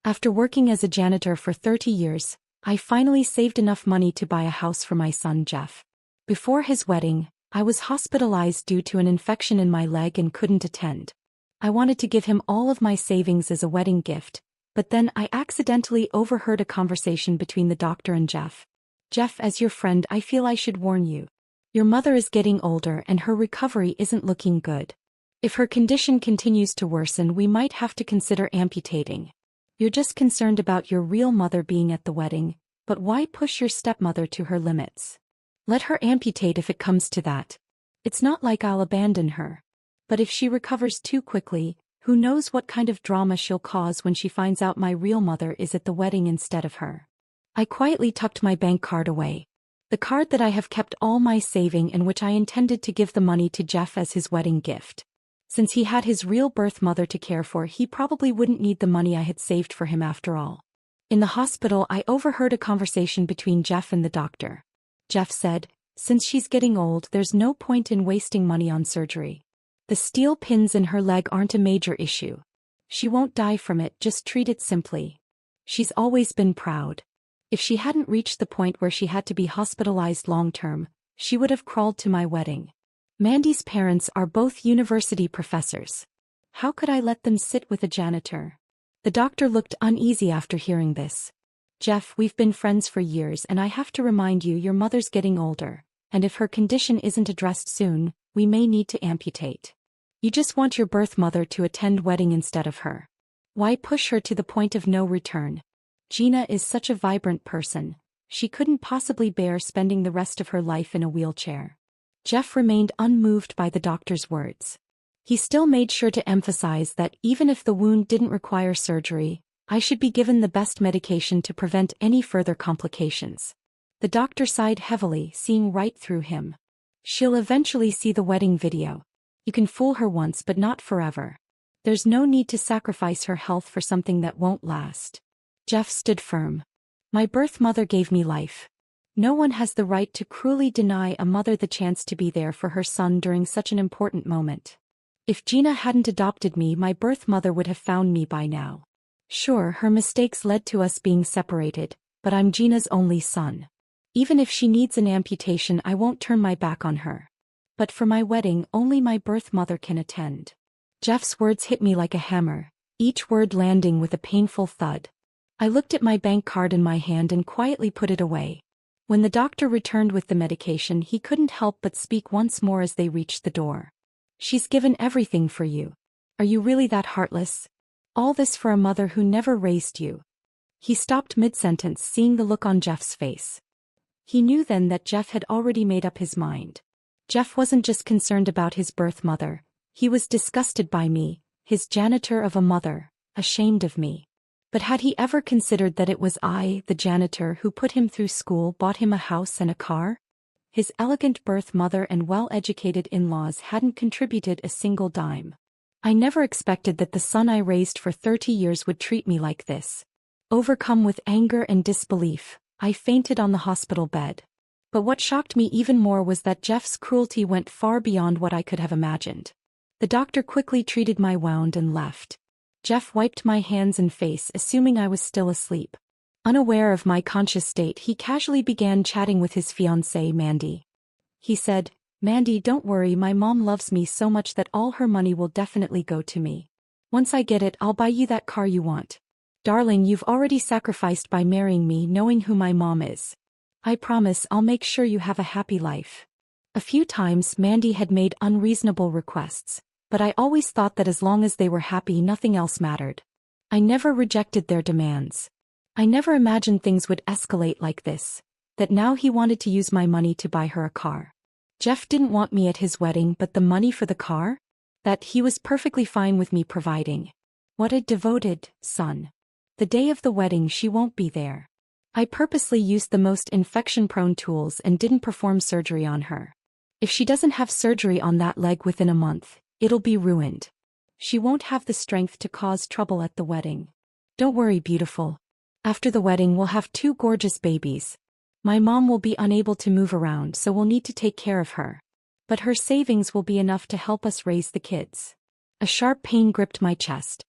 After working as a janitor for 30 years, I finally saved enough money to buy a house for my son Jeff. Before his wedding, I was hospitalized due to an infection in my leg and couldn't attend. I wanted to give him all of my savings as a wedding gift, but then I accidentally overheard a conversation between the doctor and Jeff. Jeff, as your friend, I feel I should warn you. Your mother is getting older and her recovery isn't looking good. If her condition continues to worsen, we might have to consider amputating. You're just concerned about your real mother being at the wedding, but why push your stepmother to her limits? Let her amputate if it comes to that. It's not like I'll abandon her. But if she recovers too quickly, who knows what kind of drama she'll cause when she finds out my real mother is at the wedding instead of her. I quietly tucked my bank card away. The card that I have kept all my saving and which I intended to give the money to Jeff as his wedding gift. Since he had his real birth mother to care for, he probably wouldn't need the money I had saved for him after all. In the hospital, I overheard a conversation between Jeff and the doctor. Jeff said, "Since she's getting old, there's no point in wasting money on surgery. The steel pins in her leg aren't a major issue. She won't die from it, just treat it simply. She's always been proud. If she hadn't reached the point where she had to be hospitalized long-term, she would have crawled to my wedding. Mandy's parents are both university professors. How could I let them sit with a janitor?" The doctor looked uneasy after hearing this. "Jeff, we've been friends for years and I have to remind you your mother's getting older, and if her condition isn't addressed soon, we may need to amputate. You just want your birth mother to attend wedding instead of her. Why push her to the point of no return? Gina is such a vibrant person, she couldn't possibly bear spending the rest of her life in a wheelchair." Jeff remained unmoved by the doctor's words. He still made sure to emphasize that even if the wound didn't require surgery, I should be given the best medication to prevent any further complications. The doctor sighed heavily, seeing right through him. "She'll eventually see the wedding video. You can fool her once but not forever. There's no need to sacrifice her health for something that won't last." Jeff stood firm. "My birth mother gave me life. No one has the right to cruelly deny a mother the chance to be there for her son during such an important moment. If Gina hadn't adopted me, my birth mother would have found me by now. Sure, her mistakes led to us being separated, but I'm Gina's only son. Even if she needs an amputation, I won't turn my back on her. But for my wedding, only my birth mother can attend." Jeff's words hit me like a hammer, each word landing with a painful thud. I looked at my bank card in my hand and quietly put it away. When the doctor returned with the medication, he couldn't help but speak once more as they reached the door. "She's given everything for you. Are you really that heartless? All this for a mother who never raised you?" He stopped mid-sentence, seeing the look on Jeff's face. He knew then that Jeff had already made up his mind. Jeff wasn't just concerned about his birth mother, he was disgusted by me, his janitor of a mother, ashamed of me. But had he ever considered that it was I, the janitor, who put him through school, bought him a house and a car? His elegant birth mother and well-educated in-laws hadn't contributed a single dime. I never expected that the son I raised for 30 years would treat me like this. Overcome with anger and disbelief, I fainted on the hospital bed. But what shocked me even more was that Jeff's cruelty went far beyond what I could have imagined. The doctor quickly treated my wound and left. Jeff wiped my hands and face, assuming I was still asleep. Unaware of my conscious state, he casually began chatting with his fiancée, Mandy. He said, "Mandy, don't worry, my mom loves me so much that all her money will definitely go to me. Once I get it, I'll buy you that car you want. Darling, you've already sacrificed by marrying me, knowing who my mom is. I promise I'll make sure you have a happy life." A few times Mandy had made unreasonable requests, but I always thought that as long as they were happy, nothing else mattered. I never rejected their demands. I never imagined things would escalate like this, that now he wanted to use my money to buy her a car. Jeff didn't want me at his wedding, but the money for the car? That he was perfectly fine with me providing. What a devoted son. The day of the wedding she won't be there. I purposely used the most infection-prone tools and didn't perform surgery on her. If she doesn't have surgery on that leg within a month, it'll be ruined. She won't have the strength to cause trouble at the wedding. Don't worry, beautiful. After the wedding we'll have 2 gorgeous babies. My mom will be unable to move around, so we'll need to take care of her. But her savings will be enough to help us raise the kids. A sharp pain gripped my chest.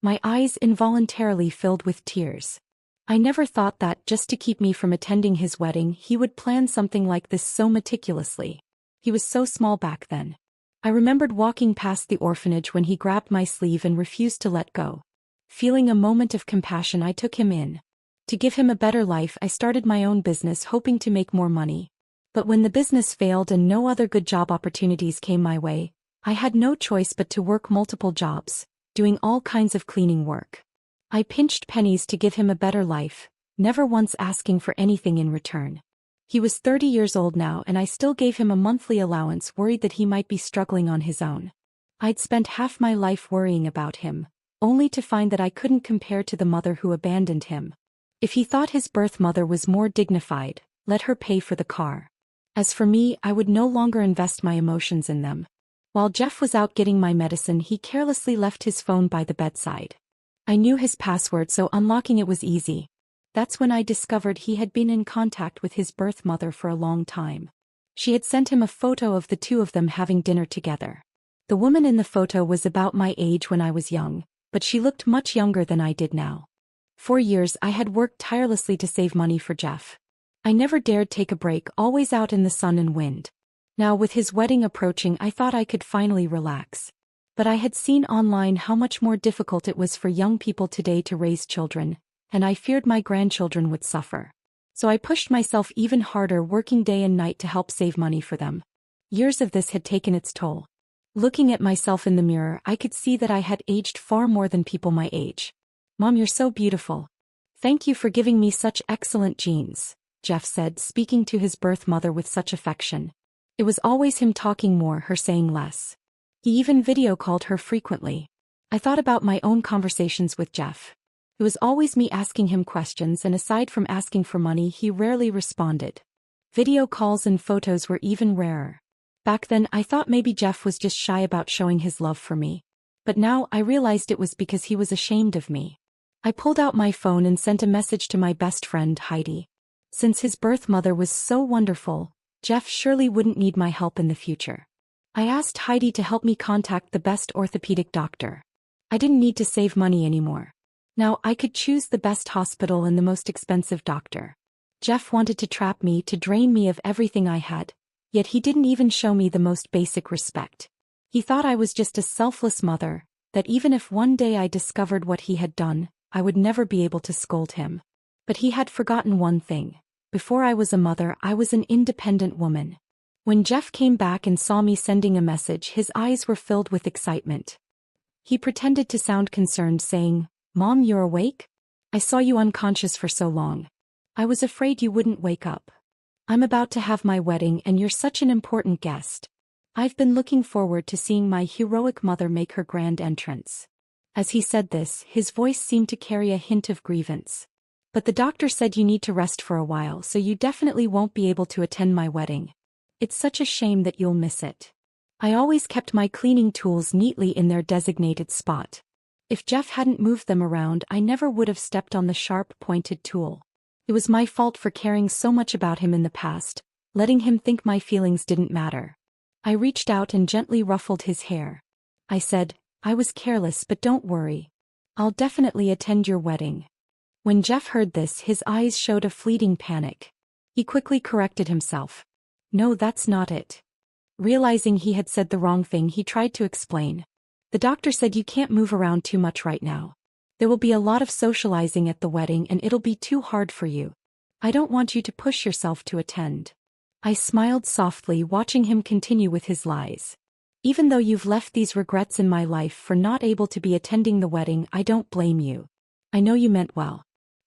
My eyes involuntarily filled with tears. I never thought that, just to keep me from attending his wedding, he would plan something like this so meticulously. He was so small back then. I remembered walking past the orphanage when he grabbed my sleeve and refused to let go. Feeling a moment of compassion, I took him in. To give him a better life, I started my own business, hoping to make more money. But when the business failed and no other good job opportunities came my way, I had no choice but to work multiple jobs, doing all kinds of cleaning work. I pinched pennies to give him a better life, never once asking for anything in return. He was 30 years old now, and I still gave him a monthly allowance, worried that he might be struggling on his own. I'd spent half my life worrying about him, only to find that I couldn't compare to the mother who abandoned him. If he thought his birth mother was more dignified, let her pay for the car. As for me, I would no longer invest my emotions in them. While Jeff was out getting my medicine, he carelessly left his phone by the bedside. I knew his password, so unlocking it was easy. That's when I discovered he had been in contact with his birth mother for a long time. She had sent him a photo of the two of them having dinner together. The woman in the photo was about my age when I was young, but she looked much younger than I did now. For years I had worked tirelessly to save money for Jeff. I never dared take a break, always out in the sun and wind. Now, with his wedding approaching, I thought I could finally relax. But I had seen online how much more difficult it was for young people today to raise children, and I feared my grandchildren would suffer. So I pushed myself even harder, working day and night to help save money for them. Years of this had taken its toll. Looking at myself in the mirror, I could see that I had aged far more than people my age. "Mom, you're so beautiful. Thank you for giving me such excellent genes," Jeff said, speaking to his birth mother with such affection. It was always him talking more, her saying less. He even video called her frequently. I thought about my own conversations with Jeff. It was always me asking him questions, and aside from asking for money, he rarely responded. Video calls and photos were even rarer. Back then, I thought maybe Jeff was just shy about showing his love for me. But now I realized it was because he was ashamed of me. I pulled out my phone and sent a message to my best friend, Heidi. Since his birth mother was so wonderful, Jeff surely wouldn't need my help in the future. I asked Heidi to help me contact the best orthopedic doctor. I didn't need to save money anymore. Now I could choose the best hospital and the most expensive doctor. Jeff wanted to trap me, to drain me of everything I had, yet he didn't even show me the most basic respect. He thought I was just a selfless mother, that even if one day I discovered what he had done, I would never be able to scold him. But he had forgotten one thing. Before I was a mother, I was an independent woman. When Jeff came back and saw me sending a message, his eyes were filled with excitement. He pretended to sound concerned, saying, "Mom, you're awake? I saw you unconscious for so long. I was afraid you wouldn't wake up. I'm about to have my wedding and you're such an important guest. I've been looking forward to seeing my heroic mother make her grand entrance." As he said this, his voice seemed to carry a hint of grievance. "But the doctor said you need to rest for a while, so you definitely won't be able to attend my wedding. It's such a shame that you'll miss it. I always kept my cleaning tools neatly in their designated spot. If Jeff hadn't moved them around, I never would have stepped on the sharp, pointed tool. It was my fault for caring so much about him in the past, letting him think my feelings didn't matter." I reached out and gently ruffled his hair. I said, "I was careless, but don't worry. I'll definitely attend your wedding." When Jeff heard this, his eyes showed a fleeting panic. He quickly corrected himself. "No, that's not it." Realizing he had said the wrong thing, he tried to explain. "The doctor said you can't move around too much right now. There will be a lot of socializing at the wedding and it'll be too hard for you. I don't want you to push yourself to attend." I smiled softly, watching him continue with his lies. "Even though you've left these regrets in my life for not able to be attending the wedding, I don't blame you. I know you meant well.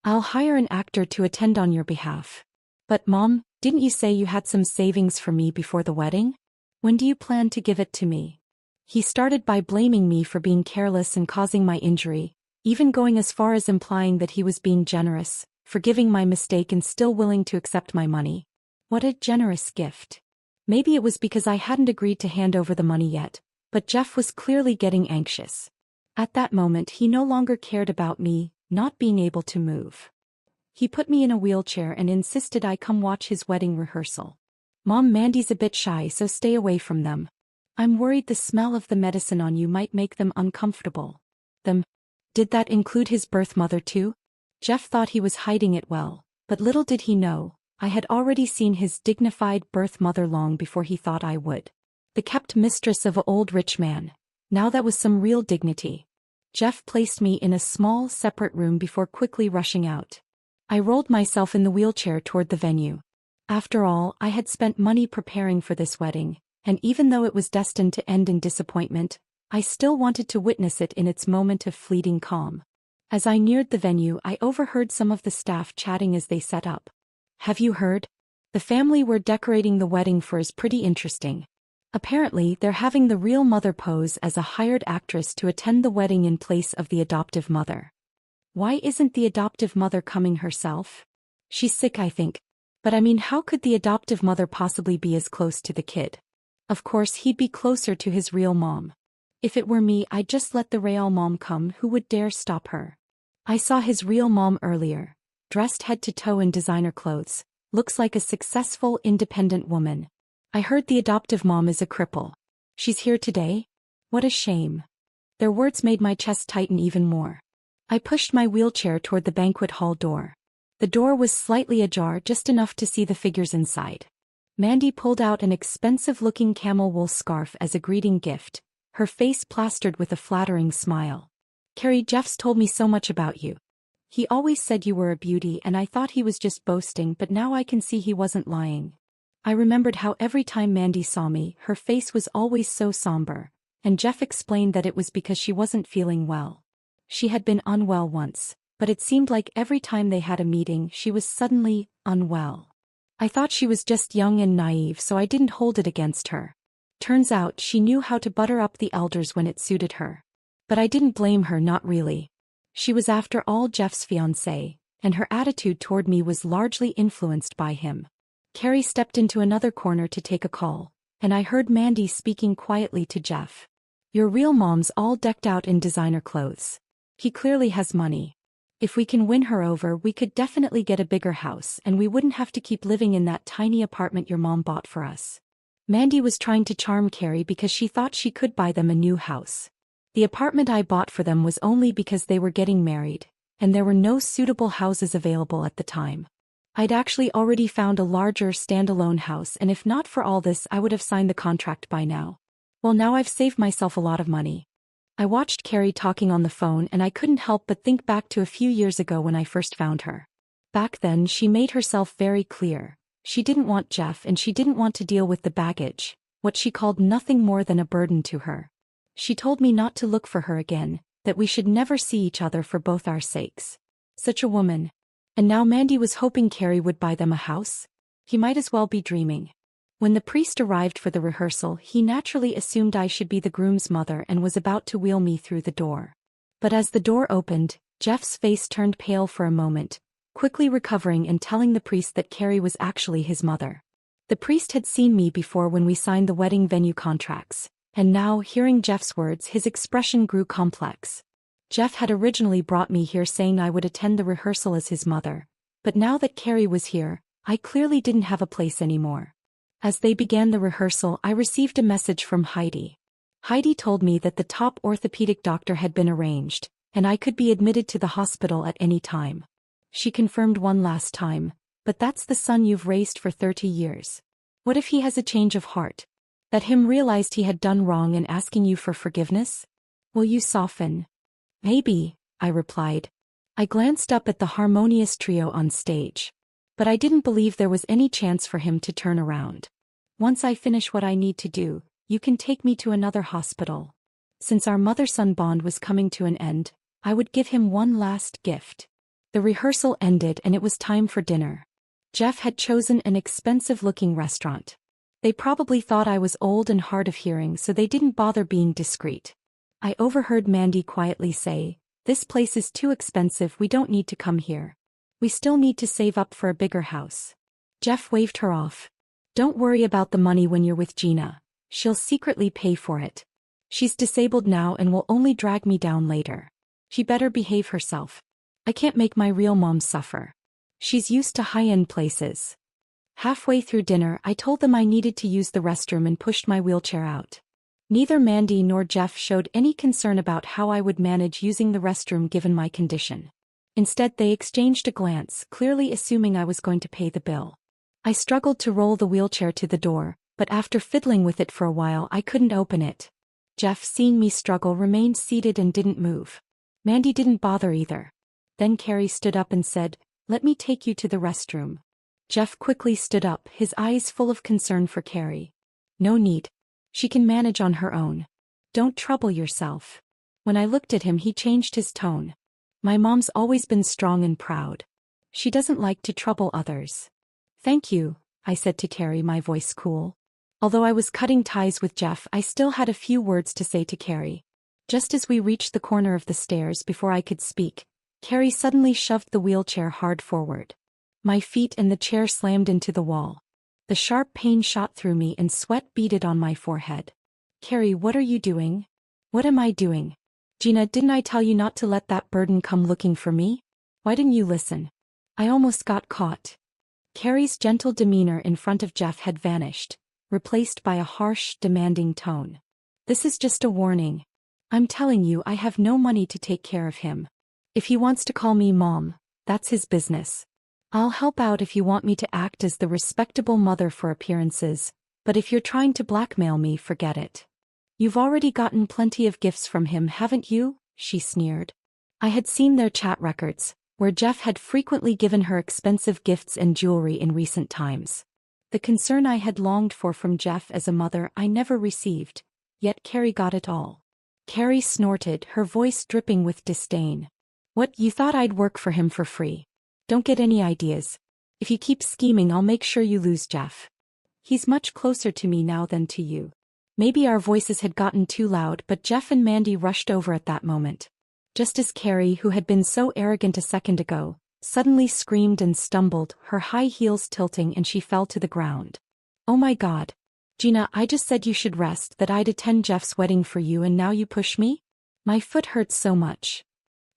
I'll hire an actor to attend on your behalf." "But Mom, didn't you say you had some savings for me before the wedding? When do you plan to give it to me?" He started by blaming me for being careless and causing my injury, even going as far as implying that he was being generous, forgiving my mistake and still willing to accept my money. What a generous gift. Maybe it was because I hadn't agreed to hand over the money yet, but Jeff was clearly getting anxious. At that moment, he no longer cared about me not being able to move. He put me in a wheelchair and insisted I come watch his wedding rehearsal. "Mom, Mandy's a bit shy, so stay away from them. I'm worried the smell of the medicine on you might make them uncomfortable." "Them? Did that include his birth mother too? Jeff thought he was hiding it well, but little did he know, I had already seen his dignified birth mother long before he thought I would. The kept mistress of an old rich man. Now that was some real dignity. Jeff placed me in a small, separate room before quickly rushing out. I rolled myself in the wheelchair toward the venue. After all, I had spent money preparing for this wedding, and even though it was destined to end in disappointment, I still wanted to witness it in its moment of fleeting calm. As I neared the venue, I overheard some of the staff chatting as they set up. Have you heard? The family we're decorating the wedding for is pretty interesting. Apparently, they're having the real mother pose as a hired actress to attend the wedding in place of the adoptive mother. Why isn't the adoptive mother coming herself? She's sick, I think. But I mean, how could the adoptive mother possibly be as close to the kid? Of course, he'd be closer to his real mom. If it were me, I'd just let the real mom come. Who would dare stop her? I saw his real mom earlier, dressed head to toe in designer clothes, looks like a successful, independent woman. I heard the adoptive mom is a cripple. She's here today? What a shame. Their words made my chest tighten even more. I pushed my wheelchair toward the banquet hall door. The door was slightly ajar, just enough to see the figures inside. Mandy pulled out an expensive-looking camel wool scarf as a greeting gift, her face plastered with a flattering smile. Carrie, Jeff's told me so much about you. He always said you were a beauty, and I thought he was just boasting, but now I can see he wasn't lying. I remembered how every time Mandy saw me, her face was always so somber, and Jeff explained that it was because she wasn't feeling well. She had been unwell once, but it seemed like every time they had a meeting, she was suddenly unwell. I thought she was just young and naive, so I didn't hold it against her. Turns out she knew how to butter up the elders when it suited her. But I didn't blame her, not really. She was after all Jeff's fiancée, and her attitude toward me was largely influenced by him. Carrie stepped into another corner to take a call, and I heard Mandy speaking quietly to Jeff. Your real mom's all decked out in designer clothes. He clearly has money. If we can win her over, we could definitely get a bigger house, and we wouldn't have to keep living in that tiny apartment your mom bought for us. Mandy was trying to charm Carrie because she thought she could buy them a new house. The apartment I bought for them was only because they were getting married, and there were no suitable houses available at the time. I'd actually already found a larger standalone house, and if not for all this, I would have signed the contract by now. Well, now I've saved myself a lot of money. I watched Carrie talking on the phone, and I couldn't help but think back to a few years ago when I first found her. Back then, she made herself very clear. She didn't want Jeff, and she didn't want to deal with the baggage, what she called nothing more than a burden to her. She told me not to look for her again, that we should never see each other for both our sakes. Such a woman. And now Mandy was hoping Carrie would buy them a house? He might as well be dreaming. When the priest arrived for the rehearsal, he naturally assumed I should be the groom's mother and was about to wheel me through the door. But as the door opened, Jeff's face turned pale for a moment, quickly recovering and telling the priest that Carrie was actually his mother. The priest had seen me before when we signed the wedding venue contracts, and now, hearing Jeff's words, his expression grew complex. Jeff had originally brought me here saying I would attend the rehearsal as his mother, but now that Carrie was here, I clearly didn't have a place anymore. As they began the rehearsal, I received a message from Heidi. Heidi told me that the top orthopedic doctor had been arranged, and I could be admitted to the hospital at any time. She confirmed one last time, but that's the son you've raised for 30 years. What if he has a change of heart? That him realized he had done wrong and asking you for forgiveness? Will you soften? Maybe, I replied. I glanced up at the harmonious trio on stage. But I didn't believe there was any chance for him to turn around. Once I finish what I need to do, you can take me to another hospital. Since our mother-son bond was coming to an end, I would give him one last gift. The rehearsal ended and it was time for dinner. Jeff had chosen an expensive-looking restaurant. They probably thought I was old and hard of hearing, so they didn't bother being discreet. I overheard Mandy quietly say, "This place is too expensive, we don't need to come here. We still need to save up for a bigger house." Jeff waved her off. "Don't worry about the money when you're with Gina. She'll secretly pay for it. She's disabled now and will only drag me down later. She better behave herself. I can't make my real mom suffer. She's used to high-end places." Halfway through dinner, I told them I needed to use the restroom and pushed my wheelchair out. Neither Mandy nor Jeff showed any concern about how I would manage using the restroom given my condition. Instead, they exchanged a glance, clearly assuming I was going to pay the bill. I struggled to roll the wheelchair to the door, but after fiddling with it for a while I couldn't open it. Jeff, seeing me struggle, remained seated and didn't move. Mandy didn't bother either. Then Carrie stood up and said, "Let me take you to the restroom." Jeff quickly stood up, his eyes full of concern for Carrie. "No need. She can manage on her own. Don't trouble yourself." When I looked at him, he changed his tone. "My mom's always been strong and proud. She doesn't like to trouble others." "Thank you," I said to Carrie, my voice cool. Although I was cutting ties with Jeff, I still had a few words to say to Carrie. Just as we reached the corner of the stairs, before I could speak, Carrie suddenly shoved the wheelchair hard forward. My feet and the chair slammed into the wall. The sharp pain shot through me and sweat beaded on my forehead. "Carrie, what are you doing?" "What am I doing? Gina, didn't I tell you not to let that burden come looking for me? Why didn't you listen? I almost got caught." Carrie's gentle demeanor in front of Jeff had vanished, replaced by a harsh, demanding tone. "This is just a warning. I'm telling you, I have no money to take care of him. If he wants to call me mom, that's his business. I'll help out if you want me to act as the respectable mother for appearances, but if you're trying to blackmail me, forget it. You've already gotten plenty of gifts from him, haven't you?" she sneered. I had seen their chat records, where Jeff had frequently given her expensive gifts and jewelry in recent times. The concern I had longed for from Jeff as a mother I never received, yet Carrie got it all. Carrie snorted, her voice dripping with disdain. "What, you thought I'd work for him for free? Don't get any ideas. If you keep scheming, I'll make sure you lose Jeff. He's much closer to me now than to you." Maybe our voices had gotten too loud, but Jeff and Mandy rushed over at that moment. Just as Carrie, who had been so arrogant a second ago, suddenly screamed and stumbled, her high heels tilting, and she fell to the ground. "Oh my God. Gina, I just said you should rest, that I'd attend Jeff's wedding for you, and now you push me? My foot hurts so much."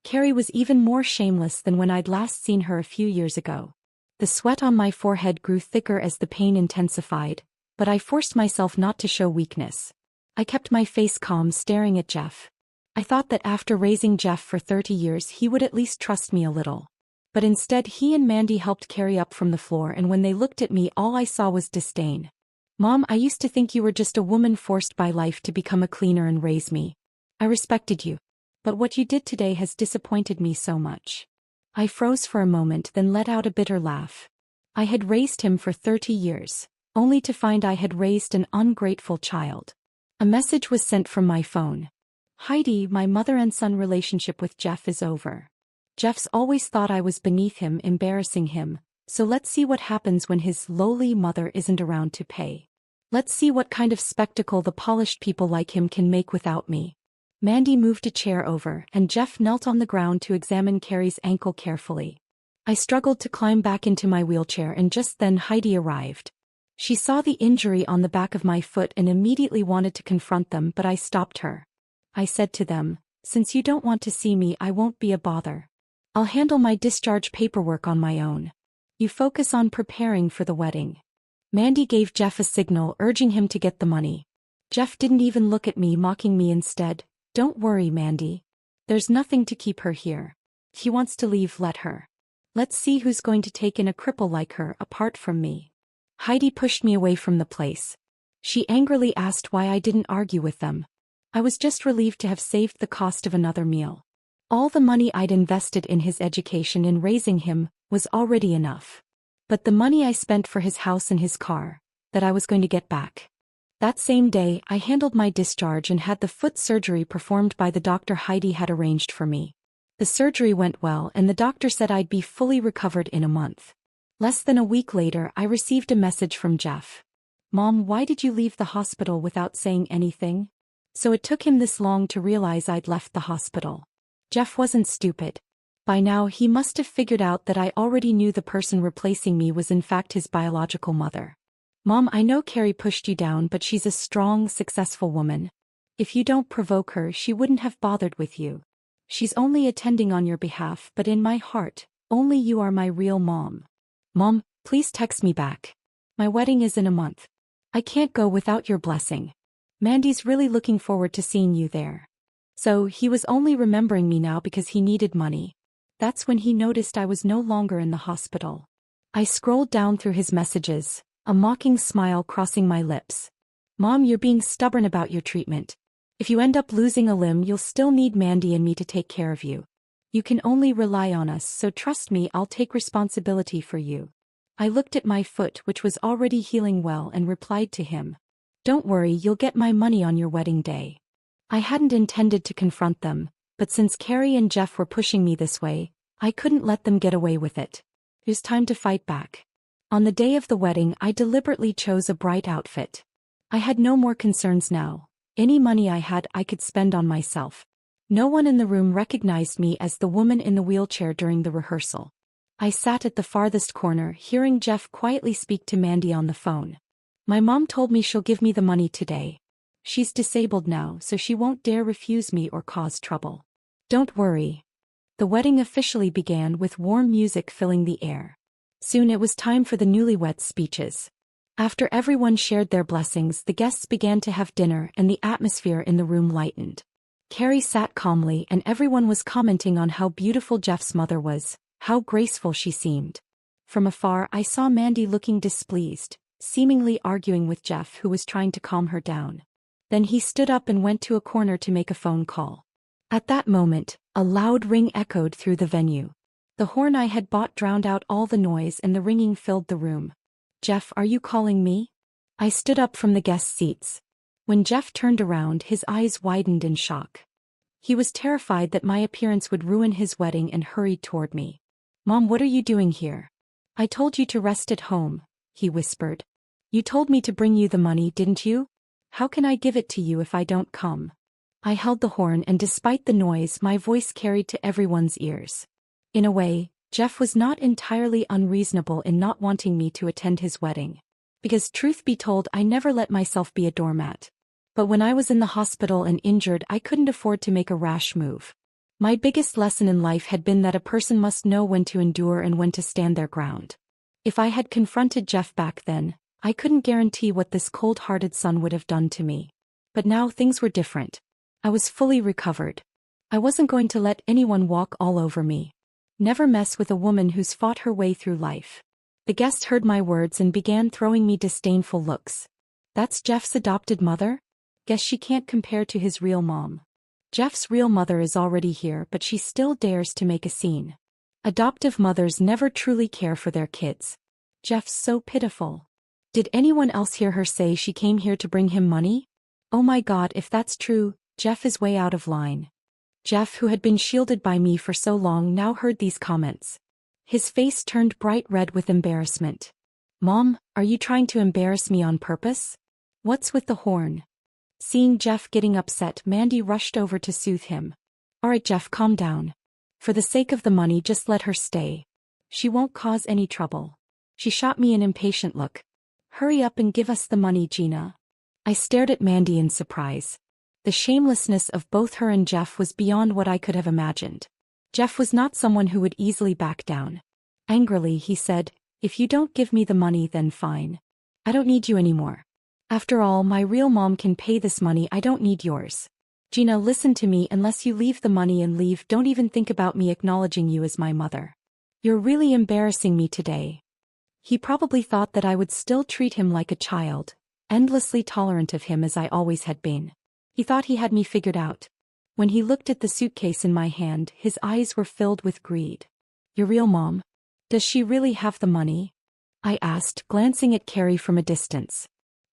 Carrie was even more shameless than when I'd last seen her a few years ago. The sweat on my forehead grew thicker as the pain intensified, but I forced myself not to show weakness. I kept my face calm, staring at Jeff. I thought that after raising Jeff for 30 years he would at least trust me a little. But instead he and Mandy helped Carrie up from the floor, and when they looked at me all I saw was disdain. "Mom, I used to think you were just a woman forced by life to become a cleaner and raise me. I respected you. But what you did today has disappointed me so much." I froze for a moment, then let out a bitter laugh. I had raised him for 30 years, only to find I had raised an ungrateful child. A message was sent from my phone. "Heidi, my mother and son relationship with Jeff is over. Jeff's always thought I was beneath him, embarrassing him, so let's see what happens when his lowly mother isn't around to pay. Let's see what kind of spectacle the polished people like him can make without me." Mandy moved a chair over, and Jeff knelt on the ground to examine Carrie's ankle carefully. I struggled to climb back into my wheelchair, and just then Heidi arrived. She saw the injury on the back of my foot and immediately wanted to confront them, but I stopped her. I said to them, "Since you don't want to see me, I won't be a bother. I'll handle my discharge paperwork on my own. You focus on preparing for the wedding." Mandy gave Jeff a signal, urging him to get the money. Jeff didn't even look at me, mocking me instead. "Don't worry, Mandy. There's nothing to keep her here. If she wants to leave, let her. Let's see who's going to take in a cripple like her apart from me." Heidi pushed me away from the place. She angrily asked why I didn't argue with them. I was just relieved to have saved the cost of another meal. All the money I'd invested in his education and raising him was already enough. But the money I spent for his house and his car, that I was going to get back. That same day, I handled my discharge and had the foot surgery performed by the doctor Heidi had arranged for me. The surgery went well, and the doctor said I'd be fully recovered in a month. Less than a week later, I received a message from Jeff. "Mom, why did you leave the hospital without saying anything?" So it took him this long to realize I'd left the hospital. Jeff wasn't stupid. By now he must have figured out that I already knew the person replacing me was in fact his biological mother. "Mom, I know Carrie pushed you down, but she's a strong, successful woman. If you don't provoke her, she wouldn't have bothered with you. She's only attending on your behalf, but in my heart, only you are my real mom. Mom, please text me back. My wedding is in a month. I can't go without your blessing." Mandy's really looking forward to seeing you there. So, he was only remembering me now because he needed money. That's when he noticed I was no longer in the hospital. I scrolled down through his messages, a mocking smile crossing my lips. Mom, you're being stubborn about your treatment. If you end up losing a limb, you'll still need Mandy and me to take care of you. You can only rely on us, so trust me, I'll take responsibility for you. I looked at my foot, which was already healing well, and replied to him. Don't worry, you'll get my money on your wedding day. I hadn't intended to confront them, but since Carrie and Jeff were pushing me this way, I couldn't let them get away with it. It was time to fight back. On the day of the wedding, I deliberately chose a bright outfit. I had no more concerns now. Any money I had, I could spend on myself. No one in the room recognized me as the woman in the wheelchair during the rehearsal. I sat at the farthest corner, hearing Jeff quietly speak to Mandy on the phone. My mom told me she'll give me the money today. She's disabled now, so she won't dare refuse me or cause trouble. Don't worry. The wedding officially began with warm music filling the air. Soon it was time for the newlyweds' speeches. After everyone shared their blessings, the guests began to have dinner and the atmosphere in the room lightened. Carrie sat calmly and everyone was commenting on how beautiful Jeff's mother was, how graceful she seemed. From afar I saw Mandy looking displeased, seemingly arguing with Jeff, who was trying to calm her down. Then he stood up and went to a corner to make a phone call. At that moment, a loud ring echoed through the venue. The horn I had bought drowned out all the noise and the ringing filled the room. Jeff, are you calling me? I stood up from the guest seats. When Jeff turned around, his eyes widened in shock. He was terrified that my appearance would ruin his wedding and hurried toward me. Mom, what are you doing here? I told you to rest at home, he whispered. You told me to bring you the money, didn't you? How can I give it to you if I don't come? I held the horn, and despite the noise, my voice carried to everyone's ears. In a way, Jeff was not entirely unreasonable in not wanting me to attend his wedding. Because truth be told, I never let myself be a doormat. But when I was in the hospital and injured, I couldn't afford to make a rash move. My biggest lesson in life had been that a person must know when to endure and when to stand their ground. If I had confronted Jeff back then, I couldn't guarantee what this cold-hearted son would have done to me. But now things were different. I was fully recovered. I wasn't going to let anyone walk all over me. Never mess with a woman who's fought her way through life. The guest heard my words and began throwing me disdainful looks. That's Jeff's adopted mother? Guess she can't compare to his real mom. Jeff's real mother is already here, but she still dares to make a scene. Adoptive mothers never truly care for their kids. Jeff's so pitiful. Did anyone else hear her say she came here to bring him money? Oh my God, if that's true, Jeff is way out of line. Jeff, who had been shielded by me for so long, now heard these comments. His face turned bright red with embarrassment. Mom, are you trying to embarrass me on purpose? What's with the horn? Seeing Jeff getting upset, Mandy rushed over to soothe him. Alright Jeff, calm down. For the sake of the money, just let her stay. She won't cause any trouble. She shot me an impatient look. Hurry up and give us the money, Gina. I stared at Mandy in surprise. The shamelessness of both her and Jeff was beyond what I could have imagined. Jeff was not someone who would easily back down. Angrily, he said, if you don't give me the money, then fine. I don't need you anymore. After all, my real mom can pay this money, I don't need yours. Gina, listen to me, unless you leave the money and leave, don't even think about me acknowledging you as my mother. You're really embarrassing me today. He probably thought that I would still treat him like a child, endlessly tolerant of him as I always had been. He thought he had me figured out. When he looked at the suitcase in my hand, his eyes were filled with greed. Your real mom? Does she really have the money? I asked, glancing at Carrie from a distance.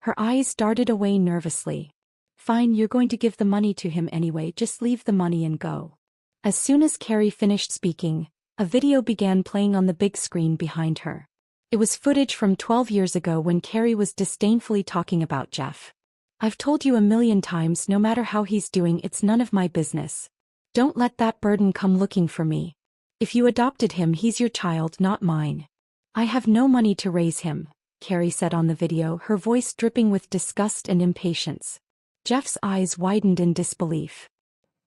Her eyes darted away nervously. Fine, you're going to give the money to him anyway, just leave the money and go. As soon as Carrie finished speaking, a video began playing on the big screen behind her. It was footage from 12 years ago when Carrie was disdainfully talking about Jeff. I've told you a million times, no matter how he's doing, it's none of my business. Don't let that burden come looking for me. If you adopted him, he's your child, not mine. I have no money to raise him, Carrie said on the video, her voice dripping with disgust and impatience. Jeff's eyes widened in disbelief.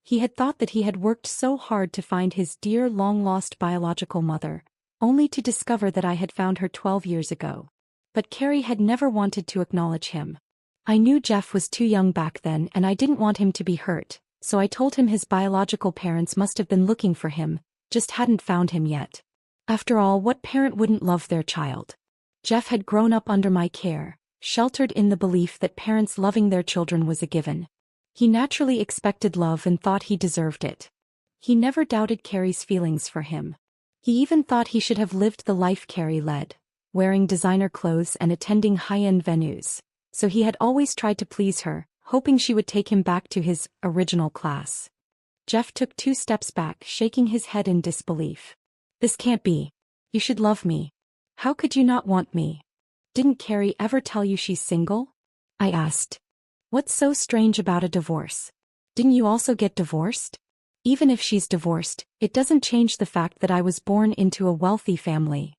He had thought that he had worked so hard to find his dear long-lost biological mother, only to discover that I had found her 12 years ago. But Carrie had never wanted to acknowledge him. I knew Jeff was too young back then and I didn't want him to be hurt, so I told him his biological parents must have been looking for him, just hadn't found him yet. After all, what parent wouldn't love their child? Jeff had grown up under my care, sheltered in the belief that parents loving their children was a given. He naturally expected love and thought he deserved it. He never doubted Carrie's feelings for him. He even thought he should have lived the life Carrie led, wearing designer clothes and attending high-end venues. So he had always tried to please her, hoping she would take him back to his original class. Jeff took 2 steps back, shaking his head in disbelief. This can't be. You should love me. How could you not want me? Didn't Carrie ever tell you she's single? I asked. What's so strange about a divorce? Didn't you also get divorced? Even if she's divorced, it doesn't change the fact that I was born into a wealthy family.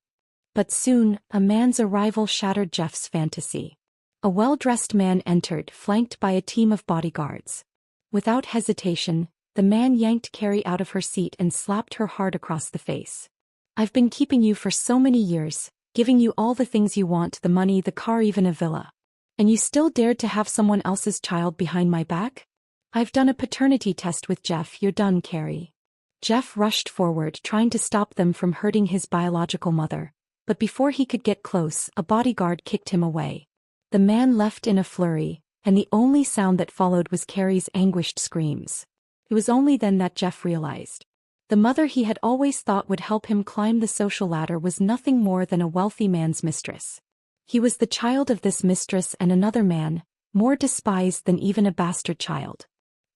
But soon, a man's arrival shattered Jeff's fantasy. A well-dressed man entered, flanked by a team of bodyguards. Without hesitation, the man yanked Carrie out of her seat and slapped her hard across the face. I've been keeping you for so many years, giving you all the things you want, the money, the car, even a villa. And you still dared to have someone else's child behind my back? I've done a paternity test with Jeff. You're done, Carrie. Jeff rushed forward, trying to stop them from hurting his biological mother. But before he could get close, a bodyguard kicked him away. The man left in a flurry, and the only sound that followed was Carrie's anguished screams. It was only then that Jeff realized. The mother he had always thought would help him climb the social ladder was nothing more than a wealthy man's mistress. He was the child of this mistress and another man, more despised than even a bastard child.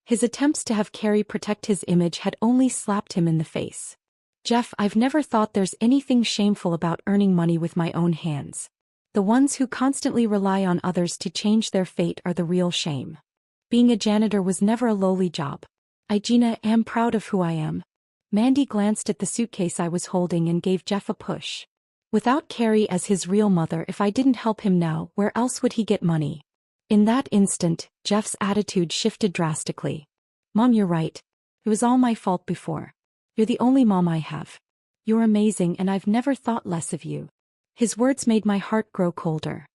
His attempts to have Carrie protect his image had only slapped him in the face. Jeff, I've never thought there's anything shameful about earning money with my own hands. The ones who constantly rely on others to change their fate are the real shame. Being a janitor was never a lowly job. I, Gina, am proud of who I am. Mandy glanced at the suitcase I was holding and gave Jeff a push. Without Carrie as his real mother, if I didn't help him now, where else would he get money? In that instant, Jeff's attitude shifted drastically. Mom, you're right. It was all my fault before. You're the only mom I have. You're amazing and I've never thought less of you. His words made my heart grow colder.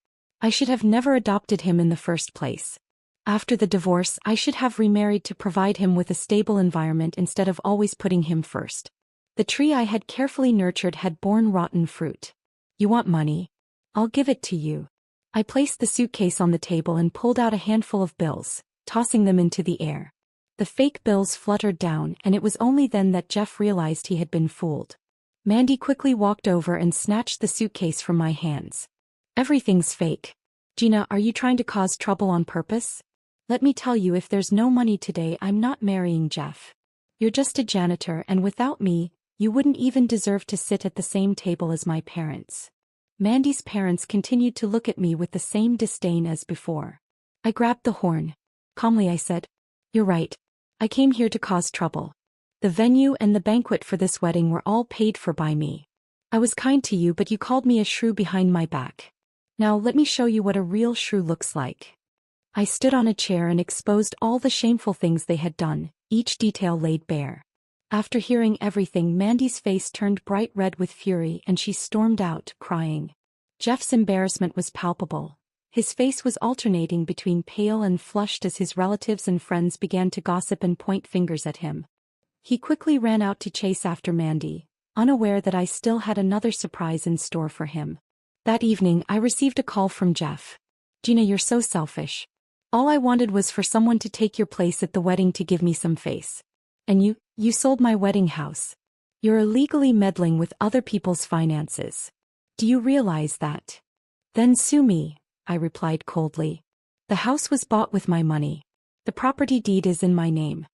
I should have never adopted him in the first place. After the divorce, I should have remarried to provide him with a stable environment instead of always putting him first. The tree I had carefully nurtured had borne rotten fruit. You want money? I'll give it to you. I placed the suitcase on the table and pulled out a handful of bills, tossing them into the air. The fake bills fluttered down, and it was only then that Jeff realized he had been fooled. Mandy quickly walked over and snatched the suitcase from my hands. Everything's fake. Gina, are you trying to cause trouble on purpose? Let me tell you, if there's no money today, I'm not marrying Jeff. You're just a janitor, and without me, you wouldn't even deserve to sit at the same table as my parents. Mandy's parents continued to look at me with the same disdain as before. I grabbed the horn. Calmly I said, "You're right. I came here to cause trouble. The venue and the banquet for this wedding were all paid for by me. I was kind to you, but you called me a shrew behind my back. Now let me show you what a real shrew looks like." I stood on a chair and exposed all the shameful things they had done, each detail laid bare. After hearing everything, Mandy's face turned bright red with fury and she stormed out, crying. Jeff's embarrassment was palpable. His face was alternating between pale and flushed as his relatives and friends began to gossip and point fingers at him. He quickly ran out to chase after Mandy, unaware that I still had another surprise in store for him. That evening, I received a call from Jeff. "Gina, you're so selfish. All I wanted was for someone to take your place at the wedding to give me some face. And you sold my wedding house. You're illegally meddling with other people's finances. Do you realize that?" "Then sue me," I replied coldly. "The house was bought with my money. The property deed is in my name.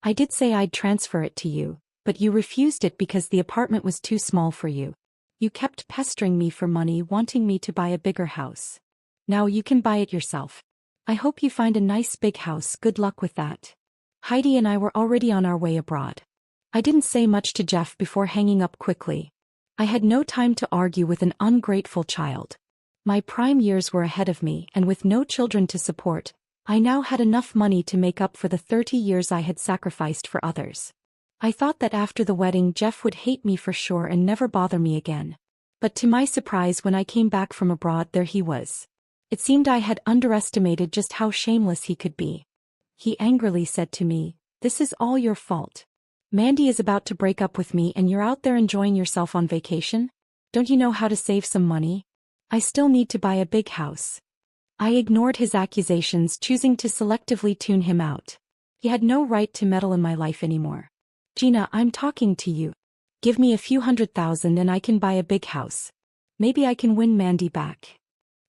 I did say I'd transfer it to you, but you refused it because the apartment was too small for you. You kept pestering me for money, wanting me to buy a bigger house. Now you can buy it yourself. I hope you find a nice big house. Good luck with that." Heidi and I were already on our way abroad. I didn't say much to Jeff before hanging up quickly. I had no time to argue with an ungrateful child. My prime years were ahead of me, and with no children to support, I now had enough money to make up for the 30 years I had sacrificed for others. I thought that after the wedding Jeff would hate me for sure and never bother me again. But to my surprise, when I came back from abroad, there he was. It seemed I had underestimated just how shameless he could be. He angrily said to me, "This is all your fault. Mandy is about to break up with me and you're out there enjoying yourself on vacation? Don't you know how to save some money? I still need to buy a big house." I ignored his accusations, choosing to selectively tune him out. He had no right to meddle in my life anymore. "Gina, I'm talking to you. Give me a few $100,000 and I can buy a big house. Maybe I can win Mandy back."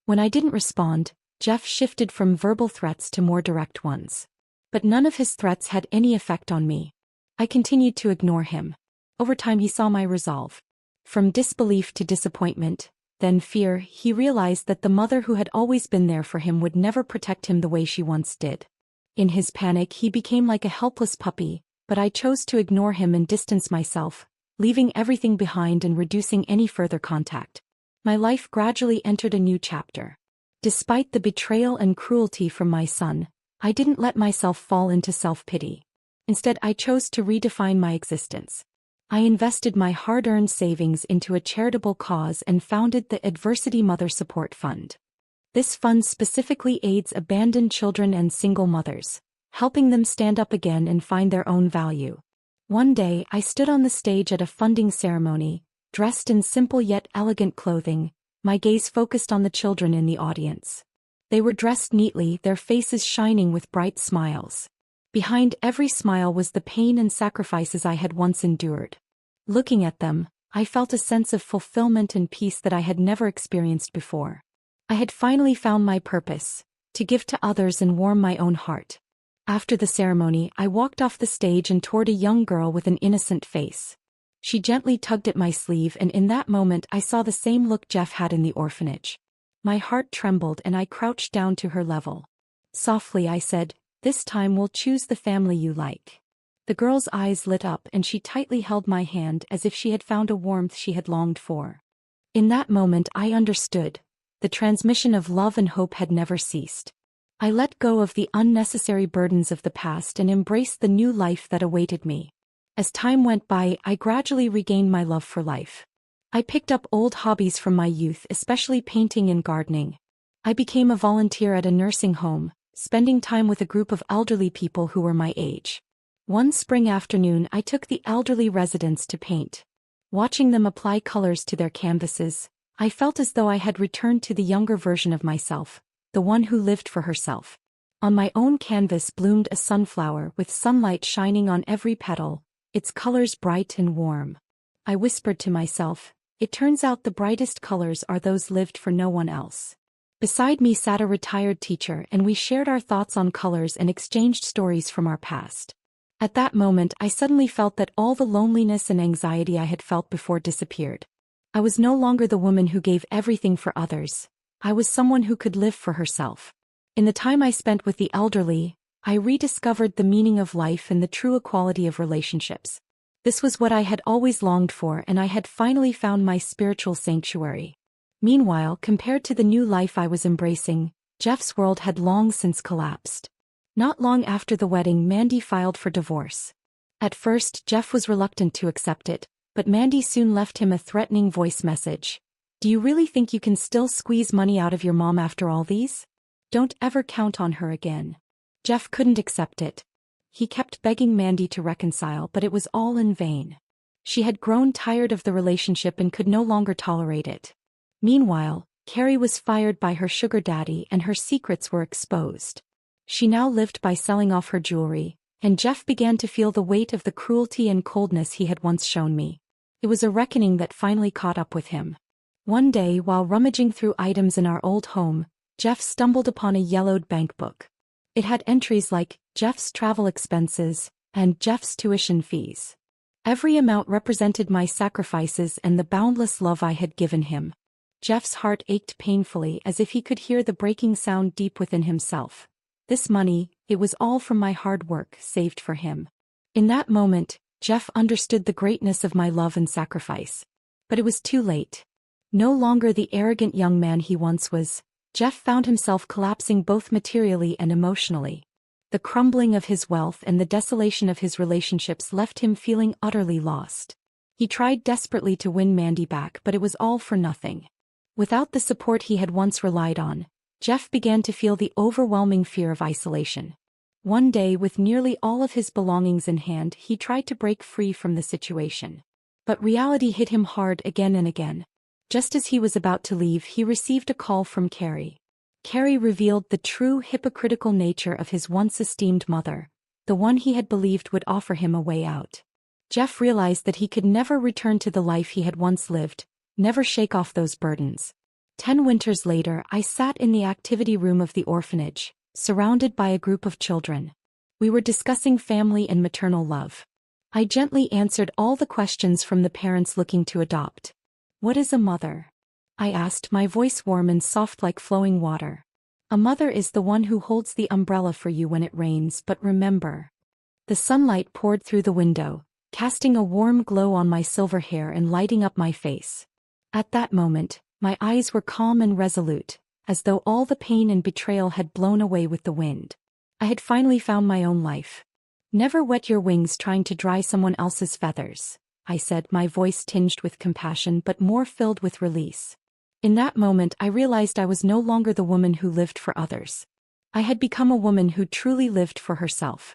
When I didn't respond, Jeff shifted from verbal threats to more direct ones. But none of his threats had any effect on me. I continued to ignore him. Over time he saw my resolve. From disbelief to disappointment, then fear, he realized that the mother who had always been there for him would never protect him the way she once did. In his panic he became like a helpless puppy, but I chose to ignore him and distance myself, leaving everything behind and reducing any further contact. My life gradually entered a new chapter. Despite the betrayal and cruelty from my son, I didn't let myself fall into self-pity. Instead, I chose to redefine my existence. I invested my hard-earned savings into a charitable cause and founded the Adversity Mother Support Fund. This fund specifically aids abandoned children and single mothers, helping them stand up again and find their own value. One day, I stood on the stage at a funding ceremony, dressed in simple yet elegant clothing, my gaze focused on the children in the audience. They were dressed neatly, their faces shining with bright smiles. Behind every smile was the pain and sacrifices I had once endured. Looking at them, I felt a sense of fulfillment and peace that I had never experienced before. I had finally found my purpose, to give to others and warm my own heart. After the ceremony, I walked off the stage and toward a young girl with an innocent face. She gently tugged at my sleeve, and in that moment I saw the same look Jeff had in the orphanage. My heart trembled and I crouched down to her level. Softly I said, "This time we'll choose the family you like." The girl's eyes lit up and she tightly held my hand as if she had found a warmth she had longed for. In that moment I understood. The transmission of love and hope had never ceased. I let go of the unnecessary burdens of the past and embraced the new life that awaited me. As time went by, I gradually regained my love for life. I picked up old hobbies from my youth, especially painting and gardening. I became a volunteer at a nursing home, spending time with a group of elderly people who were my age. One spring afternoon I took the elderly residents to paint. Watching them apply colors to their canvases, I felt as though I had returned to the younger version of myself, the one who lived for herself. On my own canvas bloomed a sunflower with sunlight shining on every petal, its colors bright and warm. I whispered to myself, "It turns out the brightest colors are those lived for no one else." Beside me sat a retired teacher and we shared our thoughts on colors and exchanged stories from our past. At that moment I suddenly felt that all the loneliness and anxiety I had felt before disappeared. I was no longer the woman who gave everything for others. I was someone who could live for herself. In the time I spent with the elderly, I rediscovered the meaning of life and the true equality of relationships. This was what I had always longed for, and I had finally found my spiritual sanctuary. Meanwhile, compared to the new life I was embracing, Jeff's world had long since collapsed. Not long after the wedding, Mandy filed for divorce. At first, Jeff was reluctant to accept it, but Mandy soon left him a threatening voice message. "Do you really think you can still squeeze money out of your mom after all these? Don't ever count on her again." Jeff couldn't accept it. He kept begging Mandy to reconcile, but it was all in vain. She had grown tired of the relationship and could no longer tolerate it. Meanwhile, Carrie was fired by her sugar daddy and her secrets were exposed. She now lived by selling off her jewelry, and Jeff began to feel the weight of the cruelty and coldness he had once shown me. It was a reckoning that finally caught up with him. One day, while rummaging through items in our old home, Jeff stumbled upon a yellowed bank book. It had entries like Jeff's travel expenses and Jeff's tuition fees. Every amount represented my sacrifices and the boundless love I had given him. Jeff's heart ached painfully as if he could hear the breaking sound deep within himself. This money, it was all from my hard work, saved for him. In that moment, Jeff understood the greatness of my love and sacrifice. But it was too late. No longer the arrogant young man he once was, Jeff found himself collapsing both materially and emotionally. The crumbling of his wealth and the desolation of his relationships left him feeling utterly lost. He tried desperately to win Mandy back, but it was all for nothing. Without the support he had once relied on, Jeff began to feel the overwhelming fear of isolation. One day, with nearly all of his belongings in hand, he tried to break free from the situation. But reality hit him hard again and again. Just as he was about to leave, he received a call from Carrie. Carrie revealed the true hypocritical nature of his once esteemed mother, the one he had believed would offer him a way out. Jeff realized that he could never return to the life he had once lived, never shake off those burdens. 10 winters later, I sat in the activity room of the orphanage, surrounded by a group of children. We were discussing family and maternal love. I gently answered all the questions from the parents looking to adopt. "What is a mother?" I asked, my voice warm and soft like flowing water. "A mother is the one who holds the umbrella for you when it rains, but remember." The sunlight poured through the window, casting a warm glow on my silver hair and lighting up my face. At that moment, my eyes were calm and resolute, as though all the pain and betrayal had blown away with the wind. I had finally found my own life. "Never wet your wings trying to dry someone else's feathers," I said, my voice tinged with compassion but more filled with release. In that moment, I realized I was no longer the woman who lived for others. I had become a woman who truly lived for herself.